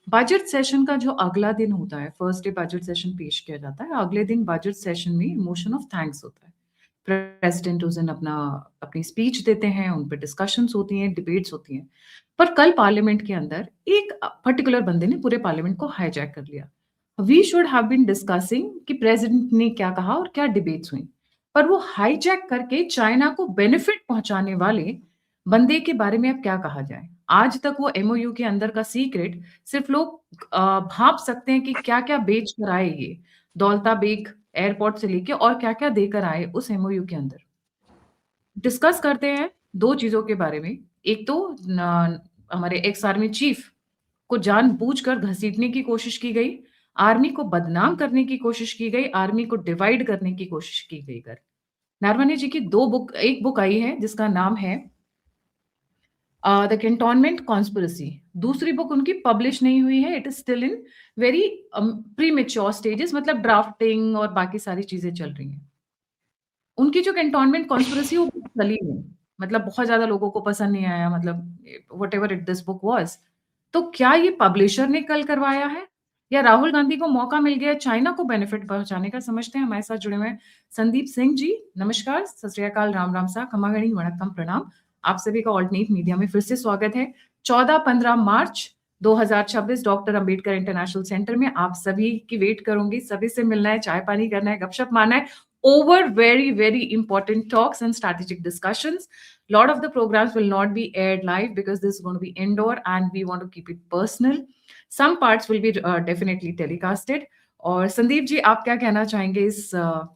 Budget session का जो अगला दिन होता है, फर्स्ट डे बजट सेशन पेश किया जाता है, अगले दिन बजट सेशन में मोशन ऑफ थैंक्स होता है। प्रेसिडेंट उस दिन अपनी स्पीच देते हैं, उन पे डिस्कशंस होती हैं, डिबेट्स होती हैं। पर कल पार्लियामेंट के अंदर एक पर्टिकुलर बंदे ने पूरे पार्लियामेंट को हाईजैक कर लिया। We should have been discussing कि प्रेसिडेंट ने क्या कहा और क्या डिबेट्स हुई। पर वो हाईजैक करके चाइना को बेनिफिट पहुंचाने वाले बंदे के बारे में अब क्या कहा जाए? आज तक वो एमओयू के अंदर का सीक्रेट सिर्फ लोग भाप सकते हैं कि क्या-क्या बेच कर आए ये। दौलता बेग एयरपोर्ट से लेके और क्या-क्या देकर आए उस एमओयू के अंदर। डिस्कस करते हैं 2 चीज़ों के बारे में। एक तो न हमारे एक्स आर्मी चीफ को जानबूझकर घसीटने की कोशिश की गई, आर्मी को बदनाम करने की कोशिश की गई, आर्मी को डिवाइड करने की कोशिश की गई कर। नरवणे जी की 2 बुक एक बुक आई है जिसका नाम है द कैंटोनमेंट कॉन्स्पिरेसी। दूसरी बुक उनकी पब्लिश नहीं हुई है, it is still in very premature stages, मतलब ड्राफ्टिंग और बाकी सारी चीज़ें चल रही हैं। उनकी जो कैंटोनमेंट कॉन्स्पिरेसी वो चली नहीं, मतलब बहुत ज़्यादा लोगों को पसंद नहीं आया, मतलब whatever it this book was. तो क्या ये पब्लिशर ने कल करवाया है या राहुल गांधी को मौका मिल गया चाइना को बेनिफिट पहुंचाने का? समझते हैं। हमारे साथ जुड़े हुए हैं संदीप सिंह जी। नमस्कार, सत श्री अकाल, राम राम सा, खमागणी, वणक्कम, प्रणाम। आप सभी का ऑल्टरनेट मीडिया में फिर से स्वागत है। 14-15 मार्च 2026 डॉक्टर अंबेडकर इंटरनेशनल सेंटर में आप सभी की वेट करूंगी। सभी से मिलना है, चाय पानी करना है, गपशप मारना है over very important talks and strategic discussions. Lot of the programs will not be aired live because this is going to be indoor and we want to keep it personal. Some parts will be definitely telecasted. और संदीप जी, आप क्या कहना चाहेंगे इस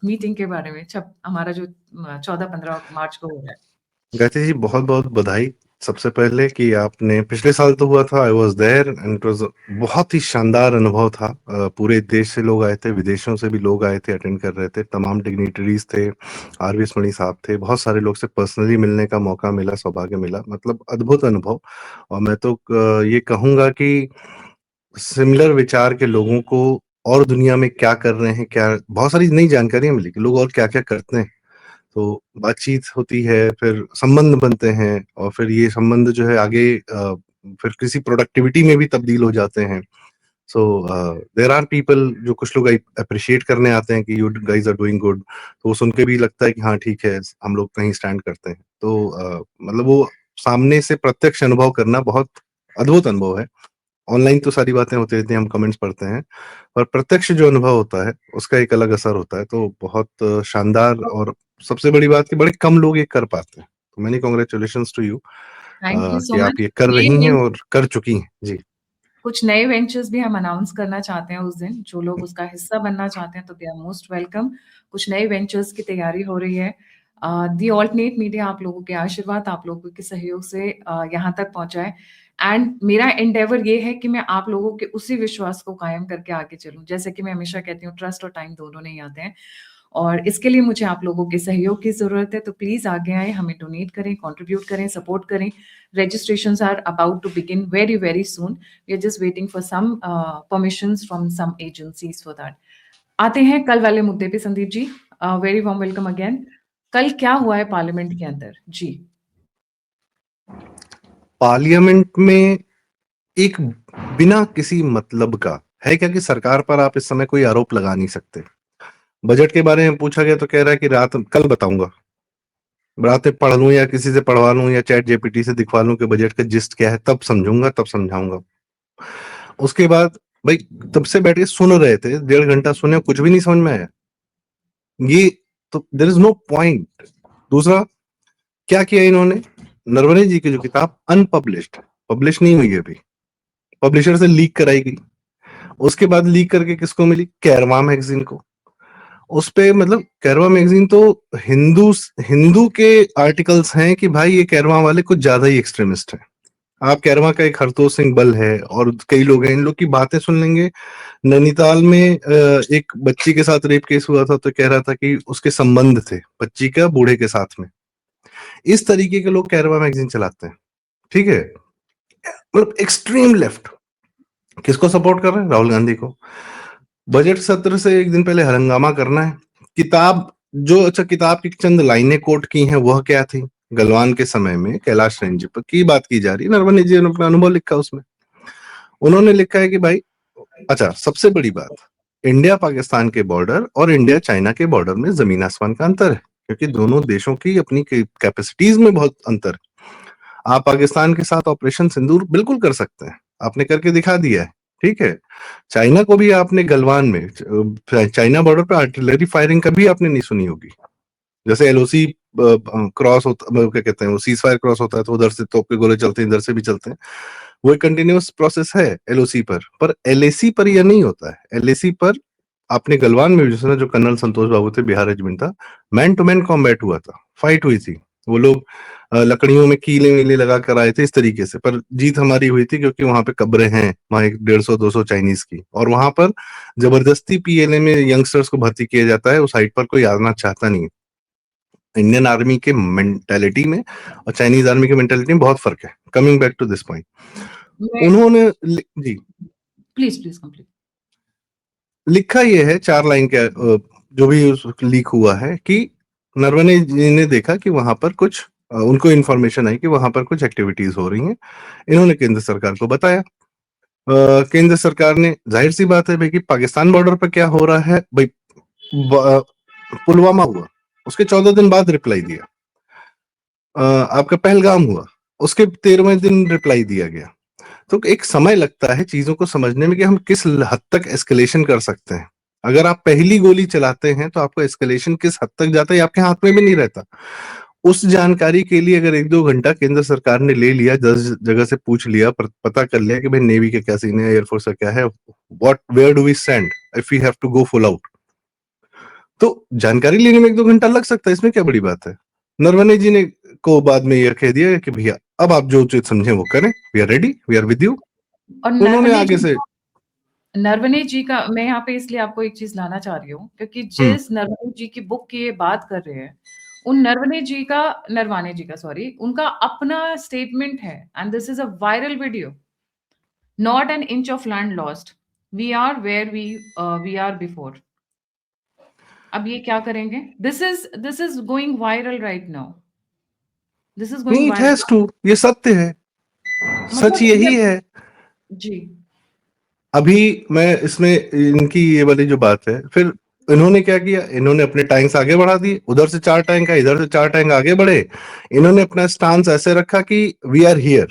meeting के बारे में, जब हमारा जो 14-15 मार्च को हो रहा है? गायत्री जी, बहुत बहुत बधाई सबसे पहले कि आपने, पिछले साल तो हुआ था, I was there and it was बहुत ही शानदार अनुभव था। पूरे देश से लोग आए थे, विदेशों से भी लोग आए थे, अटेंड कर रहे थे, तमाम डिग्निटरीज थे, आरवीएस मणि साहब थे, बहुत सारे लोग से पर्सनली मिलने का मौका मिला, सौभाग्य मिला, मतलब अद्भुत अनुभव। और मैं तो ये कहूंगा कि सिमिलर विचार के लोगों को और दुनिया में क्या कर रहे हैं, क्या बहुत सारी नई जानकारियां मिली कि लोग और क्या क्या करते हैं। तो बातचीत होती है, फिर संबंध बनते हैं, और फिर ये संबंध जो है आगे फिर किसी प्रोडक्टिविटी में भी तब्दील हो जाते हैं। सो देयर आर पीपल, जो कुछ लोग अप्रिशिएट करने आते हैं कि you guys are doing good, तो वो सुन के भी लगता है कि हाँ ठीक है, हम लोग कहीं स्टैंड करते हैं। तो मतलब वो सामने से प्रत्यक्ष अनुभव करना बहुत अद्भुत अनुभव है। ऑनलाइन तो सारी बातें होती रहती हैं, हम कमेंट्स पढ़ते हैं, पर प्रत्यक्ष जो अनुभव होता है उसका एक अलग असर होता है। तो बहुत शानदार, और सबसे बड़ी बात कि बड़े कम लोग ये कर पाते हैं। तो many congratulations to you thank you so कि आप मच। ये कर रही हैं और कर चुकी हैं जी। कुछ नए वेंचर्स भी हम अनाउंस करना चाहते हैं उस दिन। जो लोग उसका हिस्सा बनना चाहते हैं तो दे आर मोस्ट वेलकम। कुछ नए वेंचर्स की तैयारी हो रही है। दी ऑल्टरनेट मीडिया आप लोगों के आशीर्वाद, आप लोगों के सहयोग से यहाँ तक पहुँचा है। एंड मेरा एंडेवर ये है कि मैं आप लोगों के उसी विश्वास को कायम करके आगे चलूँ। जैसे कि मैं हमेशा कहती हूँ, ट्रस्ट और टाइम दोनों नहीं आते हैं। और इसके लिए मुझे आप लोगों के सहयोग की ज़रूरत है, तो प्लीज़ आगे आएँ, हमें डोनेट करें, कंट्रीब्यूट करें, सपोर्ट करें। Registrations are about to begin very soon. We are just waiting for some permissions from some agencies for that. आते हैं कल वाले मुद्दे पे Sandeep ji. Very warm welcome again. कल क्या हुआ है पार्लियामेंट के अंदर? जी। पार्लियामेंट में एक बिना किसी मतलब का है क्या कि सरकार पर आप इस समय कोई आरोप लगा नहीं सकते। बजट के बारे में पूछा गया तो कह रहा है कि रात कल बताऊंगा, रात में पढ़ लूं या किसी से पढ़वा लूं या चैट जेपीटी से दिखवा लूं कि बजट का जिस्ट क्या है, तब समझूंगा, तब समझाऊंगा। उसके बाद भाई तब से बैठ के सुन रहे थे, 1.5 घंटा सुने, कुछ भी नहीं समझ में आया। ये तो देयर इज नो पॉइंट। दूसरा, क्या किया इन्होंने, नरवणे जी की जो किताब अनपब्लिश्ड, पब्लिश नहीं हुई है अभी, पब्लिशर से लीक कराई गई। उसके बाद लीक करके किसको मिली? कैरवा मैगजीन को। उस पे मतलब कैरवा मैगजीन तो हिंदू के आर्टिकल्स हैं कि भाई ये कैरवा वाले कुछ ज्यादा ही एक्सट्रीमिस्ट हैं। आप कैरवा का एक हरतोष सिंह बल है और कई लोग हैं, इन लोग की बातें सुन लेंगे। नैनीताल में एक बच्ची के साथ रेप केस हुआ था, तो कह रहा था कि उसके संबंध थे बच्ची का बूढ़े के साथ में। इस तरीके के लोग कैरवा मैगजीन चलाते हैं, ठीक है। मतलब एक्सट्रीम लेफ्ट किसको सपोर्ट कर रहे हैं? राहुल गांधी को। बजट सत्र से एक दिन पहले हंगामा करना है। किताब जो, अच्छा, किताब की चंद लाइनें कोट की हैं, वह क्या थी? गलवान के समय में कैलाश रेंज पर की बात की जा रही है, नरवणे जी ने अपना अनुभव लिखा उसमें। उन्होंने लिखा है कि भाई, अच्छा सबसे बड़ी बात, इंडिया पाकिस्तान के बॉर्डर और इंडिया चाइना के बॉर्डर में जमीन आसमान का अंतर है, क्योंकि दोनों देशों की अपनी कैपेसिटीज में बहुत अंतर है। आप पाकिस्तान के साथ ऑपरेशन सिंदूर बिल्कुल कर सकते हैं, आपने करके दिखा दिया है, ठीक है। चाइना को भी आपने गलवान में, चाइना बॉर्डर पे आर्टिलरी फायरिंग कभी आपने नहीं सुनी होगी। जैसे एलओसी क्रॉस होता, क्या कहते हैं, वो सीज फायर क्रॉस होता है तो उधर से तोप के गोले चलते हैं, इधर से भी चलते हैं, वो एक कंटिन्यूअस प्रोसेस है एलओसी पर एलएसी पर यह नहीं होता है। एलएसी पर आपने गलवान में जो जो कर्नल संतोष बाबू थे, बिहार रेजिमेंट था, मैन टू मैन कॉम्बैट हुआ था, फाइट हुई थी। वो लोग लकड़ियों में कीले वीले लगा कर आए थे इस तरीके से, पर जीत हमारी हुई थी क्योंकि वहां पे कब्रें हैं, वहां एक 150-200 चाइनीज की, और वहां पर जबरदस्ती पीएलए में यंगस्टर्स को भर्ती किया जाता है, उस साइड पर कोई आना चाहता नहीं। इंडियन आर्मी के मेंटेलिटी में और चाइनीज आर्मी के मेंटेलिटी में बहुत फर्क है। Coming back to this point, उन्होंने जी प्लीज प्लीज कंप्लीट। लिखा ये है 4 लाइन के, जो भी लीक हुआ है, कि नरवणे जी ने देखा कि वहां पर कुछ, उनको इन्फॉर्मेशन आई कि वहां पर कुछ एक्टिविटीज हो रही हैं। इन्होंने केंद्र सरकार को बताया। केंद्र सरकार ने, जाहिर सी बात है भाई कि पाकिस्तान बॉर्डर पर क्या हो रहा है भाई, पुलवामा हुआ, उसके 14 दिन बाद रिप्लाई दिया। आपका पहलगाम हुआ, उसके 13वें दिन रिप्लाई दिया गया। तो एक समय लगता है चीजों को समझने में कि हम किस हद तक एस्केलेशन कर सकते हैं। अगर आप पहली गोली चलाते हैं तो आपको एस्केलेशन किस हद तक जाता है आपके हाथ में भी नहीं रहता। उस जानकारी के लिए अगर 1-2 घंटा केंद्र सरकार ने ले लिया, 10 जगह से पूछ लिया, पता कर लिया कि भाई नेवी के क्या सीन है, एयरफोर्स का क्या है, what where do we stand if we have to go full out, तो जानकारी लेने में 1-2 घंटा लग सकता है, इसमें क्या बड़ी बात है। नरवणे जी ने को बाद में यह कह दिया कि भैया अब आप जो उचित समझें वो करें, we are ready, we are with you. और उन्होंने आगे से, नरवणे जी का मैं यहाँ पे इसलिए आपको एक चीज लाना चाह रही हूँ क्योंकि जिस नरवणे जी की बुक की ये बात कर रहे हैं, उन नरवाने जी का सॉरी, उनका अपना स्टेटमेंट है, and this is a viral video. Not an inch of land lost, we are where we are before. अब ये क्या करेंगे? This is going viral right now, this is going नहीं, इट वायरल। हैज टू, ये सत्य है, सच मतलब यही है। जी अभी मैं इसमें इनकी ये वाली जो बात है, फिर इन्होंने क्या किया, इन्होंने अपने टैंक्स आगे बढ़ा दिए, उधर से 4 टैंक का, इधर से 4 टैंक आगे बढ़े। इन्होंने अपना स्टांस ऐसे रखा कि we are here,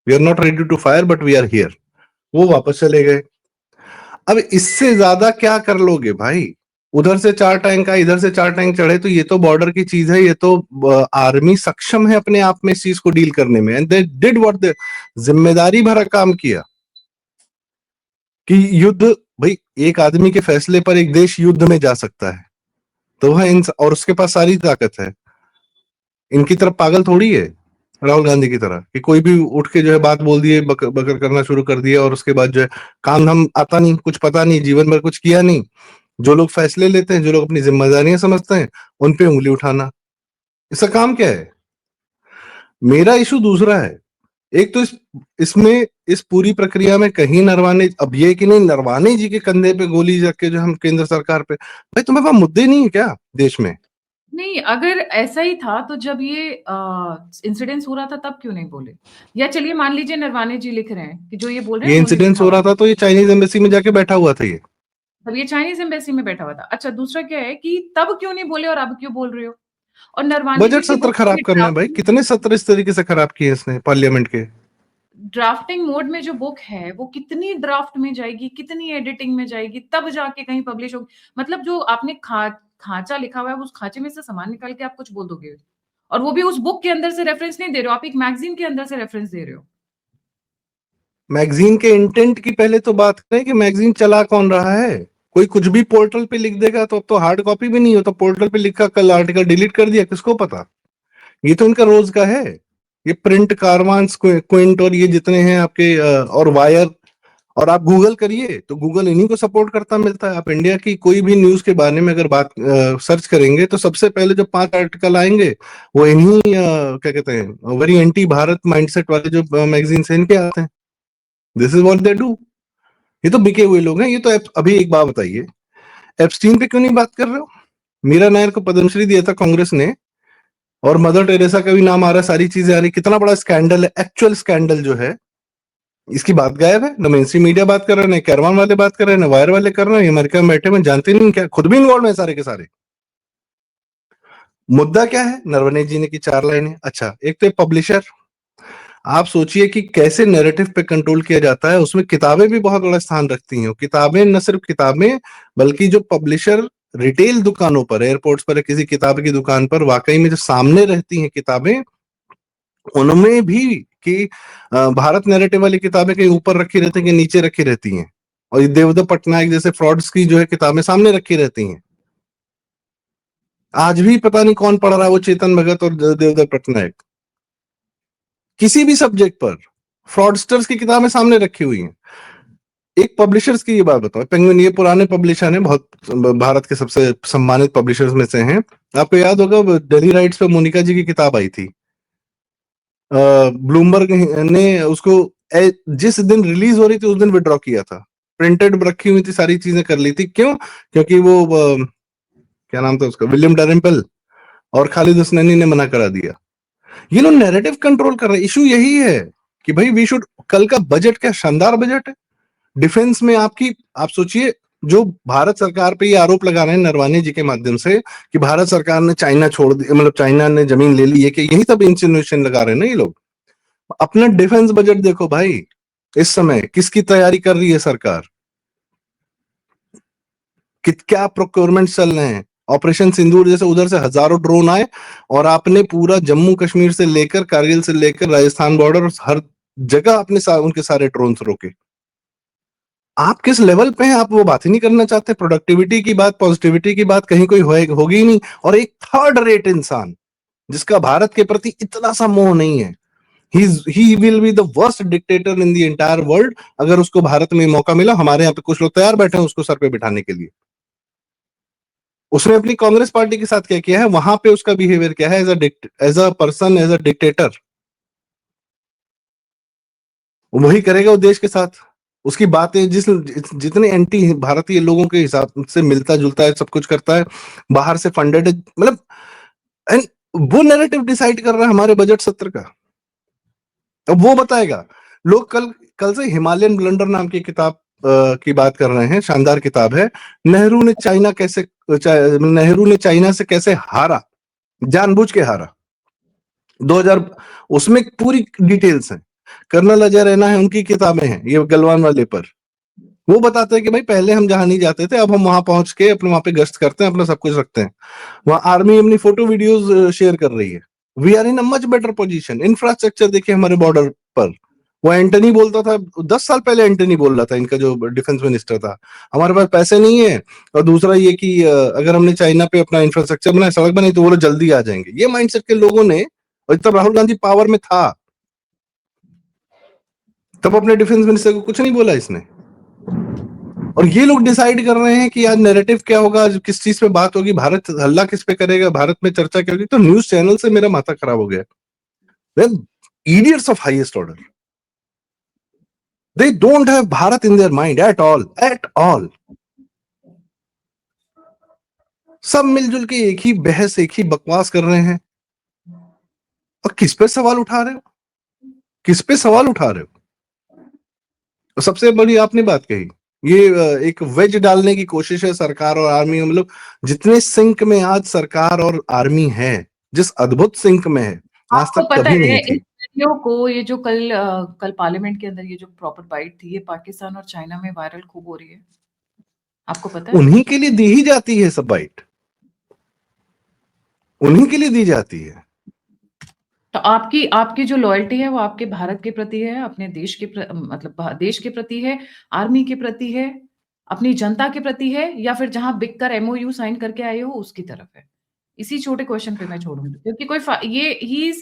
we are not ready to fire but we are here. वो वापस चले गए। अब इससे ज्यादा क्या कर लोगे भाई? उधर से 4 टैंक का, इधर से 4 टैंक चढ़े, तो ये तो बॉर्डर की चीज है, ये तो आर्मी सक्षम है अपने आप में इस चीज को डील करने में, and they did what they, जिम्मेदारी भरा काम किया कि युद्ध, भाई एक आदमी के फैसले पर एक देश युद्ध में जा सकता है, तो वह और उसके पास सारी ताकत है। इनकी तरफ पागल थोड़ी है राहुल गांधी की तरह कि कोई भी उठ के जो है बात बोल दिए, बकर बकर करना शुरू कर दिया, और उसके बाद जो है काम धाम आता नहीं, कुछ पता नहीं, जीवन भर कुछ किया नहीं। जो लोग फैसले लेते हैं, जो लोग अपनी जिम्मेदारियां समझते हैं, उन पे उंगली उठाना, इसका काम क्या है? मेरा इशू दूसरा है। एक तो इसमें इस पूरी प्रक्रिया में कहीं नरवाने, अब ये कि नहीं नरवाने जी के कंधे पे गोली जाके जो हम केंद्र सरकार पे, भाई तुम्हें पास मुद्दे नहीं है क्या देश में? नहीं, अगर ऐसा ही था तो जब ये इंसिडेंस हो रहा था तब क्यों नहीं बोले? या चलिए मान लीजिए नरवाने जी लिख रहे हैं कि जो ये बोल रहे ये हैं उन्होंने इंसिडेंस लिखा हो हुआ रहा है। था तो ये चाइनीज एम्बेसी में जाके बैठा हुआ था ये। तब ये चाइनीज एम्बेसी में बैठा हुआ था। अच्छा, दूसरा क्या है कि तब क्यों नहीं बोले और अब क्यों बोल रहे हो? और नरवाने जी बजट की सत्र बुक खराब करना है भाई, कितने सत्र इस तरीके से खराब किए इसने पार्लियामेंट के। ड्राफ्टिंग मोड में जो बुक है वो कितनी ड्राफ्ट में जाएगी, कितनी एडिटिंग में जाएगी, तब जाके कहीं पब्लिश होगी। मतलब जो आपने खांचा लिखा हुआ है, उस खांचे में से सामान निकाल के आप कुछ बोल दोगे, और वो भी उस बुक के अंदर से रेफरेंस नहीं दे रहे हो, आप एक मैगजीन के अंदर से रेफरेंस दे रहे हो। मैगजीन के इंटेंट की पहले तो बात करें कि मैगजीन चला कौन रहा है। कोई कुछ भी पोर्टल पे लिख देगा तो अब तो हार्ड कॉपी भी नहीं हो, तो पोर्टल पे लिखा, कल आर्टिकल डिलीट कर दिया, किसको पता? ये तो इनका रोज का है। ये प्रिंट कारवांस, क्विंट और ये जितने हैं आपके, और वायर, और आप गूगल करिए तो गूगल इन्हीं को सपोर्ट करता मिलता है। आप इंडिया की कोई भी न्यूज के बारे में अगर बात सर्च करेंगे तो सबसे पहले जो 5 आर्टिकल आएंगे वो इन्हीं, क्या कहते हैं, वेरी एंटी भारत माइंडसेट वाले जो मैगजीन से इनके आते हैं। This is what they do. ये तो बिके हुए लोग हैं। ये तो अभी एक बात बताइए, एप्स्टीन पे क्यों नहीं बात कर रहे हो? मीरा नायर को पद्मश्री दिया था कांग्रेस ने, और मदर टेरेसा का भी नाम आ रहा है, सारी चीजें आ रही, कितना बड़ा स्कैंडल है, एक्चुअल स्कैंडल जो है इसकी बात गायब है, न मेन स्ट्रीम मीडिया बात कर रहे हैं, न कैरवान वाले बात कर रहे हैं, न वायर वाले कर रहे हैं, अमेरिका में बैठे में जानते नहीं क्या, खुद भी इन्वॉल्व है सारे के सारे। मुद्दा क्या है? नरवणे जी ने की 4 लाइनें। अच्छा, एक तो पब्लिशर, आप सोचिए कि कैसे नैरेटिव पे कंट्रोल किया जाता है, उसमें किताबें भी बहुत बड़ा स्थान रखती हैं। किताबें, न सिर्फ किताबें, बल्कि जो पब्लिशर रिटेल दुकानों पर, एयरपोर्ट्स पर किसी किताब की दुकान पर वाकई में जो सामने रहती हैं किताबें, उनमें भी कि भारत नैरेटिव वाली किताबें कहीं ऊपर रखी रहती हैं कि नीचे रखी रहती हैं, और ये देवदत्त पटनायक जैसे फ्रॉड्स की जो है किताबें सामने रखी रहती हैं। आज भी पता नहीं कौन पढ़ रहा है वो चेतन भगत और देवदत्त पटनायक, किसी भी सब्जेक्ट पर फ्रॉडस्टर्स की किताबें सामने रखी हुई हैं। एक पब्लिशर्स की ये बात बताओ, पेंगुइन ये पुराने पब्लिशर हैं, बहुत भारत के सबसे सम्मानित पब्लिशर्स में से हैं। आपको याद होगा दिल्ली राइट्स पे मोनिका जी की किताब आई थी, ब्लूमबर्ग ने उसको जिस दिन रिलीज हो रही थी उस दिन विड्रॉ किया था, प्रिंटेड रखी हुई थी, सारी चीजें कर ली थी। क्यों? क्योंकि वो क्या नाम था उसका, विलियम डैरेम्पल और खालिद उसनैनी ने मना करा दिया। ये लोग नैरेटिव कंट्रोल कर रहे हैं। इशू यही है कि भाई वी शुड, कल का बजट क्या शानदार बजट है डिफेंस में आपकी। आप सोचिए, जो भारत सरकार पे ये आरोप लगा रहे हैं नरवाने जी के माध्यम से कि भारत सरकार ने चाइना छोड़ दी, मतलब चाइना ने जमीन ले ली है, कि यही सब इंसिनुएशन लगा रहे हैं ना ये लोग। अपना डिफेंस बजट देखो भाई, इस समय किसकी तैयारी कर रही है सरकार, क्या प्रोक्योरमेंट चल रहे हैं। ऑपरेशन सिंदूर जैसे उधर से हजारों ड्रोन आए, और आपने पूरा जम्मू कश्मीर से लेकर कारगिल से लेकर राजस्थान बॉर्डर, हर जगह आपने उनके सारे ड्रोन रोके। आप किस लेवल पे हैं, आप वो बात ही नहीं करना चाहते। प्रोडक्टिविटी की बात, पॉजिटिविटी की बात कहीं कोई होगी ही नहीं। और एक थर्ड रेट इंसान जिसका भारत के प्रति इतना सा मोह नहीं है, he will be the worst dictator in the entire world. अगर उसको भारत में मौका मिला, हमारे यहाँ पे कुछ लोग तैयार बैठे हैं उसको सर पे बिठाने के लिए। उसने अपनी कांग्रेस पार्टी के साथ क्या किया है, वहां पे उसका बिहेवियर क्या है, as a person, as a dictator, वही करेगा वो देश के साथ। उसकी बातें जितने एंटी भारतीय लोगों के हिसाब से मिलता जुलता है, सब कुछ करता है, बाहर से फंडेड है, मतलब and वो नैरेटिव डिसाइड कर रहा है हमारे बजट सत्र का। अब वो बताएगा। लोग कल कल से हिमालयन ब्लंडर नाम की किताब की बात कर रहे हैं, शानदार किताब है। नेहरू ने चाइना से कैसे हारा, जानबूझ के हारा। 2000, उसमें पूरी डिटेल्स हैं। कर्नल अजय रैना है, उनकी किताबें हैं ये गलवान वाले पर। वो बताते हैं कि भाई पहले हम जहां नहीं जाते थे, अब हम वहां पहुंच के अपने वहां पे गश्त करते हैं, अपना सब कुछ रखते हैं। वहां आर्मी अपनी फोटो वीडियोस शेयर कर रही है। We are in a much better position. Infrastructure देखिए हमारे बॉर्डर पर। वो एंटनी बोलता था, 10 साल पहले एंटनी बोल रहा था, इनका जो डिफेंस मिनिस्टर था, हमारे पास पैसे नहीं है, और दूसरा ये कि अगर हमने चाइना पे अपना इंफ्रास्ट्रक्चर बनाया, सड़क बनाई, तो वो लोग जल्दी आ जाएंगे। ये माइंडसेट के लोगों ने, और तब राहुल गांधी पावर में था, तब अपने डिफेंस मिनिस्टर को कुछ नहीं बोला इसने। और ये लोग डिसाइड कर रहे हैं कि आज नैरेटिव क्या होगा, आज किस चीज पे बात होगी, भारत हल्ला किस पे करेगा, भारत में चर्चा क्या होगी। तो न्यूज चैनल से मेरा माथा खराब हो गया। Idiots of highest order, they don't have Bharat in their mind at all, at all. सब मिलजुल के एक ही बहस, एक ही बकवास कर रहे हैं। और किस पे सवाल उठा रहे हो, किस पे सवाल उठा रहे हो? और सबसे बड़ी आपने बात कही, ये एक वेज डालने की कोशिश है सरकार और आर्मी में। मतलब जितने सिंक में आज सरकार और आर्मी है, जिस अद्भुत सिंक में है, आज आपको तक पता कभी है नहीं इस थी। वीडियो को, ये जो कल पार्लियामेंट के अंदर ये जो प्रॉपर बाइट थी, ये पाकिस्तान और चाइना में वायरल खूब हो रही है, आपको पता है? उन्हीं के लिए दी ही जाती है सब बाइट, उन्हीं के लिए दी जाती है। तो आपकी आपकी जो लॉयल्टी है वो आपके भारत के प्रति है, अपने देश के मतलब देश के प्रति है, आर्मी के प्रति है, अपनी जनता के प्रति है, या फिर जहां बिक कर एमओयू साइन करके आए हो उसकी तरफ है? इसी छोटे क्वेश्चन पे मैं छोड़ूंगी, क्योंकि ये ही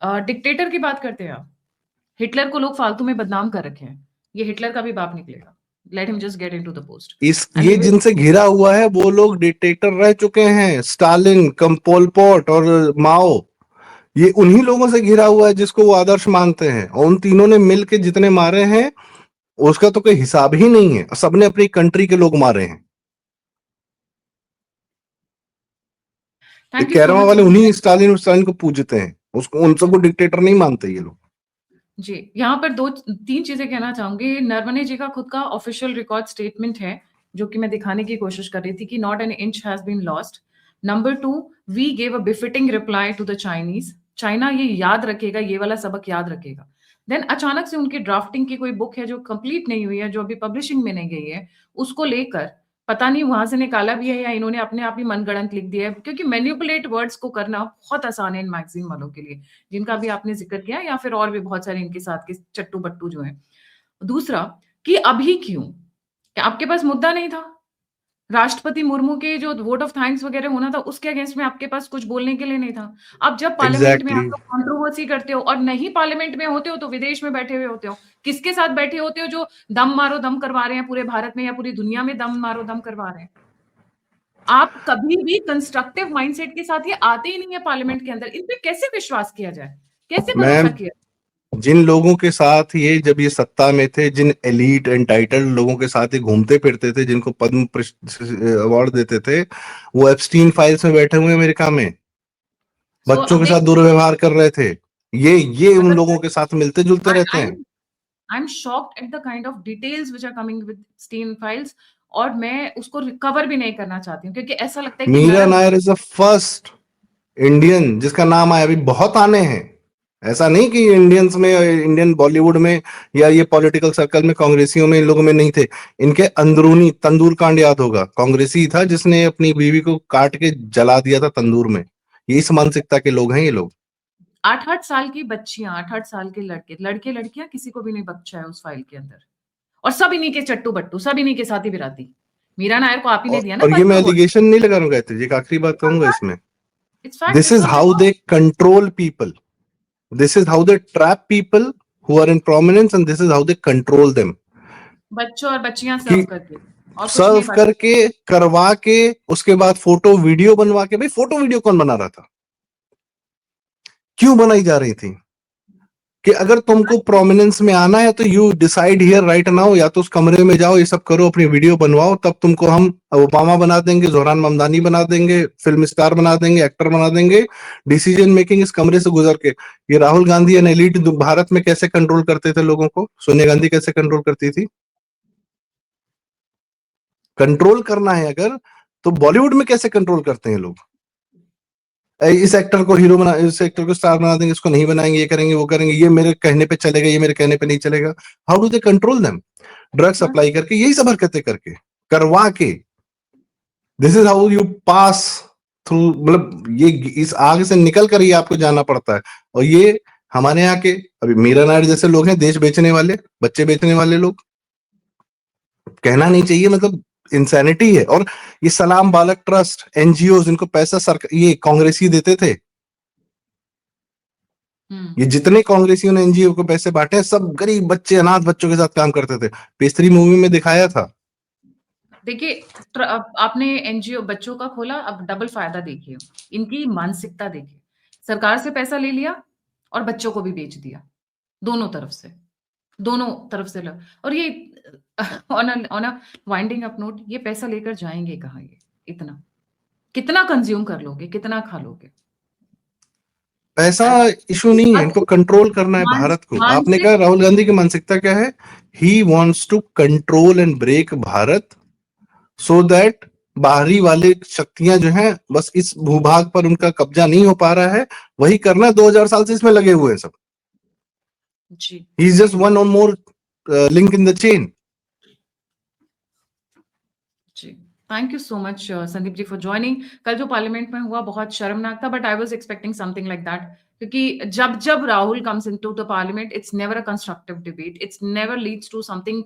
डिक्टेटर की बात करते हैं आप। हिटलर को लोग फालतू में बदनाम कर रखे हैं, ये हिटलर का भी बाप निकलेगा। Let him just get into the post इस एंड ये वी जिनसे घिरा हुआ है वो लोग डिक्टेटर रह चुके हैं, स्टालिन, पोल पॉट और माओ। ये उन्हीं लोगों से घिरा हुआ है जिसको वो आदर्श मानते हैं, और उन तीनों ने मिलके जितने मारे हैं उसका तो कोई हिसाब ही नहीं है। सबने अपनी कंट्री के लोग मारे हैं। Thank you so Kerwa much वाले फॉर उन्हीं स्टालिन को पूजते हैं, उसको, उन सबको डिक्टेटर नहीं मानते ये लोग। जी, यहाँ पर 2-3 चीज़ें कहना चाहूँगी। नरवणे जी का खुद का ऑफ़िशियल रिकॉर्ड स्टेटमेंट है, जो कि मैं दिखाने की कोशिश कर रही थी कि not an inch has been lost. Number 2, we gave a befitting reply to the Chinese. China ये याद रखेगा, ये वाला सबक याद रखेगा। देन अचानक से उनकी ड्राफ्टिंग की कोई बुक है जो कंप्लीट नहीं हुई है, जो अभी पब्लिशिंग में नहीं गई है, उसको लेकर पता नहीं वहाँ से निकाला भी है या इन्होंने अपने आप ही मनगढ़ंत लिख दिया है, क्योंकि मैनिपुलेट वर्ड्स को करना बहुत आसान है इन मैगज़ीन वालों के लिए। जिनका भी आपने ज़िक्र किया या फिर और भी बहुत सारे इनके साथ के चट्टू-बट्टू जो हैं। दूसरा कि अभी क्यों? क्या आपके पास मुद्दा नहीं था? राष्ट्रपति मुर्मू के जो वोट ऑफ थैंक्स वगैरह होना था, उसके अगेंस्ट में आपके पास कुछ बोलने के लिए नहीं था। अब जब पार्लियामेंट में आप एग्जैक्टली लोग कंट्रोवर्सी करते हो और नहीं पार्लियामेंट में होते हो, तो विदेश में बैठे हुए होते हो। किसके साथ बैठे होते हो जो दम मारो दम करवा रहे हैं पूरे भारत में या पूरी दुनिया में दम मारो दम करवा रहे हैं? आप कभी भी कंस्ट्रक्टिव माइंडसेट के साथ ये आते ही नहीं है पार्लियामेंट के अंदर। इन पे कैसे विश्वास किया जाए? कैसे भरोसा मैम, किया? जिन लोगों के साथ ये जब ये सत्ता में थे, जिन एलीट एंटाइटल्ड लोगों के साथ ये घूमते फिरते थे, जिनको पद्म अवार्ड देते थे, वो एप्स्टीन फाइल्स में बैठे हुए हैं अमेरिका में, सो बच्चों अब के साथ देखिए दुर्व्यवहार कर रहे थे। ये उन मतलब लोगों के साथ मिलते जुलते रहते आई हैं। I'm shocked at the kind of details which are coming with Steam files और मैं उसको रिकवर भी नहीं करना चाहती हूँ क्योंकि ऐसा लगता है कि मीरा नरम Nair is the first Indian जिसका नाम आया। अभी बहुत आने हैं, ऐसा नहीं कि इंडियंस में, इंडियन बॉलीवुड में या ये पॉलिटिकल सर्कल में, कांग्रेसियों में, इन लोगों में नहीं थे। इनके अंदरूनी तंदूर कांड याद होगा, कांग्रेसी था जिसने अपनी बीवी को काट के जला दिया था तंदूर में। ये इस मानसिकता के लोग हैं ये लोग। 8-8 साल की बच्चियां 8-8 साल के लड़के लड़कियां किसी को भी नहीं बख्शा है उस फाइल के अंदर और सब इन्हीं के चट्टू बट्टू सब इन्हीं के साथ ही बिराती मीरा नायर को आप ही ने दिया ना और ये मैं पद्म अवार्ड एलिगेशन नहीं लगा रहा हूँ गायत्री जी, एक आखिरी बात कहूंगा इसमें। It's fact this it's is on how they control people, this is how they trap people who are in prominence, and this is how they control them. बच्चों और बच्चियां कि सर्व करके और कुछ नहीं सर्व बात करके, करवा के, उसके बाद फोटो वीडियो बनवा के। भाई फोटो वीडियो कौन बना रहा था, क्यों बनाई जा रही थी? कि अगर तुमको प्रोमिनेंस में आना है तो you decide here right now, या तो उस कमरे में जाओ, ये सब करो, अपनी वीडियो बनवाओ, तब तुमको हम ओबामा बना देंगे, जोहरान ममदानी बना देंगे, फिल्म स्टार बना देंगे, एक्टर बना देंगे। डिसीजन मेकिंग इस कमरे से गुजर के। ये राहुल गांधी एंड एलीट भारत में कैसे कंट्रोल करते थे लोगों को? सोनिया गांधी कैसे कंट्रोल करती थी? कंट्रोल करना है अगर, तो बॉलीवुड में कैसे कंट्रोल करते हैं लोग? इस एक्टर को हीरो बना, इस एक्टर को स्टार बना देंगे, इसको नहीं बनाएंगे, ये करेंगे, वो करेंगे, ये मेरे कहने पे चलेगा, ये मेरे कहने पे नहीं चलेगा। How do they control them? Drug supply करके, यही सब हरकतें करके, करवा के। This is how you pass through, मतलब ये इस आग से निकल कर ही आपको जाना पड़ता है। और ये हमारे यहाँ के अभी मीरा नायर जैसे लोग हैं, देश बेचने वाले, बच्चे बेचने वाले लोग, कहना नहीं चाहिए, मतलब इंसैनिटी है। और ये सलाम बालक ट्रस्ट, एनजीओ, जिनको पैसा सरकार, ये कांग्रेसी देते थे, ये जितने कांग्रेसियों ने एनजीओ को पैसे बांटे, सब गरीब बच्चे, अनाथ बच्चों के साथ काम करते थे। पेस्त्री मूवी में दिखाया था। देखिए आपने एनजीओ बच्चों का खोला अब डबल फायदा देखिए इनकी मानसिकता देखिए सरकार से पैसा ले लिया और बच्चों को भी बेच दिया दोनों तरफ से और ये on a winding up note ये पैसा लेकर जाएंगे कहाँ ये इतना कितना कंज्यूम कर लोगे कितना खा लोगे पैसा इशू नहीं है, इनको कंट्रोल करना है भारत को। आपने मानसिक कहा राहुल गांधी की मानसिकता क्या है? He wants to control and break Bharat, so that बाहरी वाले शक्तियां जो हैं, बस इस भूभाग पर उनका कब्जा नहीं हो पा रहा है। वही करना 2000 साल से इसमें लगे हुए हैं सब। जी ही इज जस्ट वन और more link in the chain. जी thank you so much Sandeep ji for joining कल जो पार्लियामेंट में हुआ बहुत शर्मनाक था but I was expecting something like that क्योंकि जब जब Rahul comes into the parliament it's never a constructive debate it's never leads to something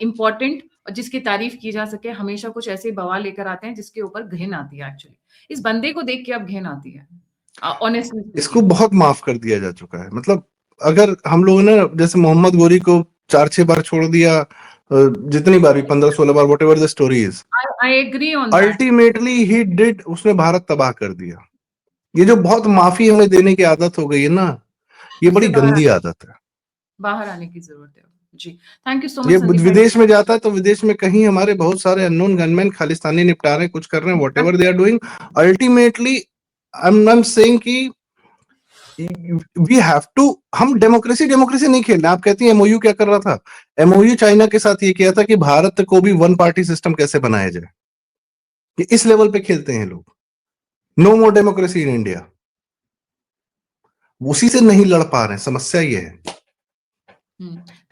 important और जिसकी तारीफ की जा सके हमेशा कुछ ऐसे बवाल लेकर आते हैं जिसके ऊपर घिन आती है एक्चुअली इस बंदे को देख के अब घिन आती है ऑनेस्टली इसको स्पीकिंग बहुत माफ कर दिया जा चुका है। मतलब अगर हम लोगों ने जैसे मोहम्मद गोरी को 4-6 बार छोड़ दिया, जितनी बार भी, 15-16 बार, whatever the story is, I agree on that ultimately he did, उसने भारत तबाह कर दिया। ये जो बहुत माफी हमें देने की आदत हो गई है ना, ये उससे बड़ी गंदी आदत है। बाहर आने की जरूरत है जी थैंक यू सो ये मच संदीप भाई विदेश में जाता है तो विदेश में कहीं हमारे बहुत सारे अननोन गनमैन खालिस्तानी निपटा रहे हैं, कुछ कर रहे हैं, whatever they are doing, ultimately I am saying कि वी हैव टू, हम डेमोक्रेसी नहीं खेल रहे। आप कहती हैं एमओयू क्या कर रहा था? एमओयू चाइना के साथ ये किया था कि भारत को भी वन पार्टी सिस्टम कैसे बनाया जाए, कि इस लेवल पे खेलते हैं लोग। No more democracy in India, उसी से नहीं लड़ पा रहे हैं, समस्या ये है।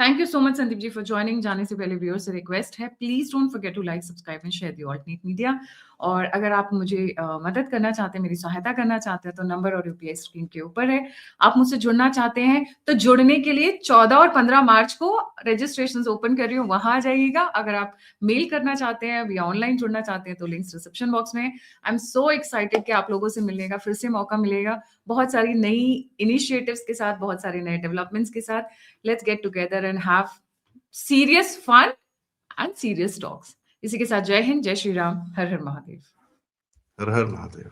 Thank you so much Sandeep ji for joining. जाने से पहले व्यूअर्स से रिक्वेस्ट है, please don't forget to like, subscribe and share the alternate media. और अगर आप मुझे मदद करना चाहते हैं, मेरी सहायता करना चाहते हैं, तो नंबर और यूपीआई स्क्रीन के ऊपर है। आप मुझसे जुड़ना चाहते हैं तो जुड़ने के लिए 14 और 15 मार्च को रजिस्ट्रेशन ओपन कर रही हूँ, वहां आ जाइएगा। अगर आप मेल करना चाहते हैं या ऑनलाइन जुड़ना चाहते हैं तो लिंक्स रिसेप्शन बॉक्स में। आई एम सो एक्साइटेड कि आप लोगों से मिलने का फिर से मौका मिलेगा, बहुत सारी नई इनिशिएटिव्स के साथ, बहुत सारे नए डेवलपमेंट्स के साथ। Let's get together and have serious fun and serious talks. इसी के साथ जय हिंद, जय श्री राम, हर हर महादेव। हर हर महादेव।